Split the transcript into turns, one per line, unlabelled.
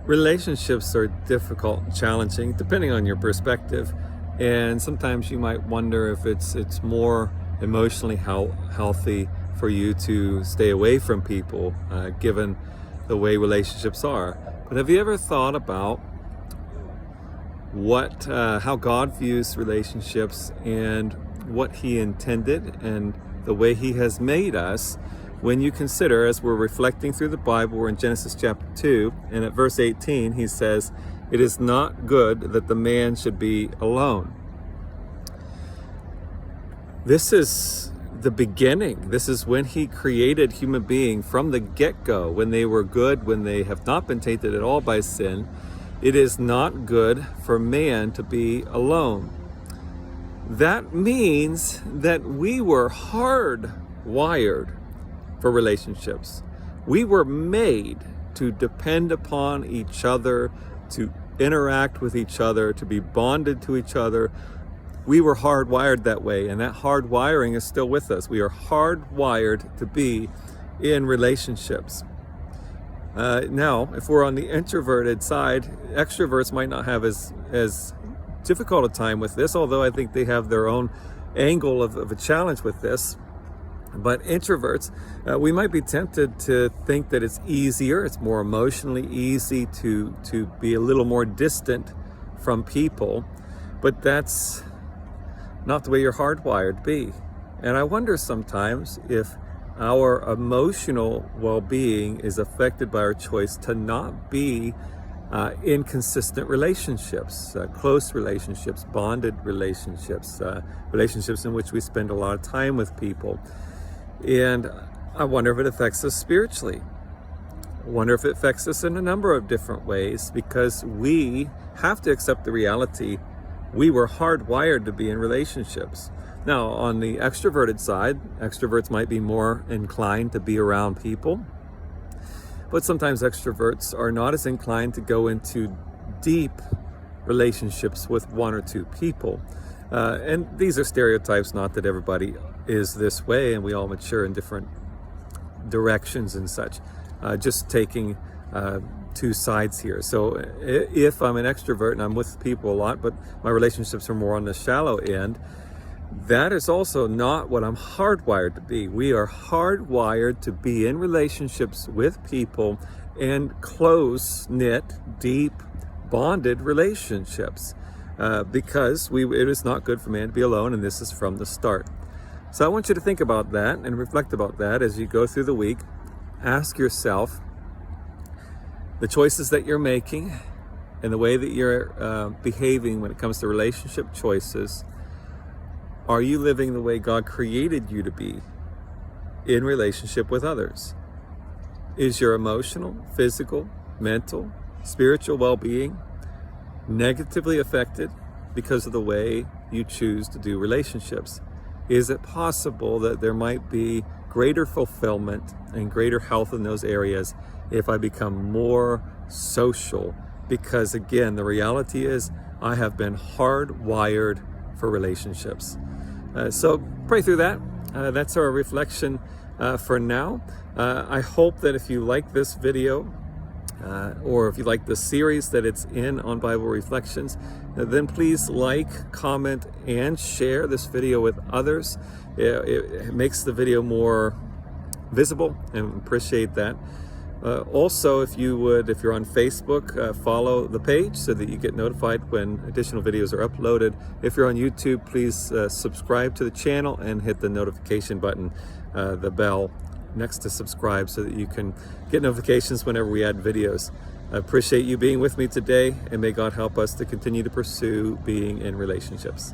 Relationships are difficult and challenging depending on your perspective, and sometimes you might wonder if it's more emotionally healthy for you to stay away from people, given the way relationships are. But have you ever thought about how God views relationships and what He intended and the way He has made us? When you consider, as we're reflecting through the Bible, we're in Genesis chapter 2, and at verse 18, He says, "It is not good that the man should be alone." This is the beginning. This is when He created human being from the get-go, when they were good, when they have not been tainted at all by sin. It is not good for man to be alone. That means that we were hardwired for relationships. We were made to depend upon each other, to interact with each other, to be bonded to each other. We were hardwired that way, and that hardwiring is still with us. We are hardwired to be in relationships. Now, if we're on the introverted side, extroverts might not have as difficult a time with this, although I think they have their own angle of a challenge with this. But introverts, we might be tempted to think that it's easier, it's more emotionally easy to be a little more distant from people, but that's not the way you're hardwired to be. And I wonder sometimes if our emotional well-being is affected by our choice to not be in consistent relationships, close relationships, bonded relationships, relationships in which we spend a lot of time with people. And I wonder if it affects us spiritually. I wonder if it affects us in a number of different ways, because we have to accept the reality we were hardwired to be in relationships. Now, on the extroverted side, extroverts might be more inclined to be around people, but sometimes extroverts are not as inclined to go into deep relationships with one or two people. And these are stereotypes, not that everybody is this way and we all mature in different directions and such. Just taking two sides here. So if I'm an extrovert and I'm with people a lot, but my relationships are more on the shallow end, that is also not what I'm hardwired to be. We are hardwired to be in relationships with people, and close-knit, deep, bonded relationships. Because it is not good for man to be alone, and this is from the start. So I want you to think about that and reflect about that as you go through the week. Ask yourself, the choices that you're making and the way that you're behaving when it comes to relationship choices, are you living the way God created you to be in relationship with others? Is your emotional, physical, mental, spiritual well-being negatively affected because of the way you choose to do relationships? Is it possible that there might be greater fulfillment and greater health in those areas if I become more social? Because again, the reality is I have been hardwired for relationships. So pray through that. That's our reflection for now. I hope that if you like this video, or if you like the series that it's in on Bible Reflections, then please like, comment, and share this video with others. It makes the video more visible, and appreciate that. Also, if you're on Facebook, follow the page so that you get notified when additional videos are uploaded. If you're on YouTube, please subscribe to the channel and hit the notification button, the bell next to subscribe, so that you can get notifications whenever we add videos. I appreciate you being with me today, and may God help us to continue to pursue being in relationships.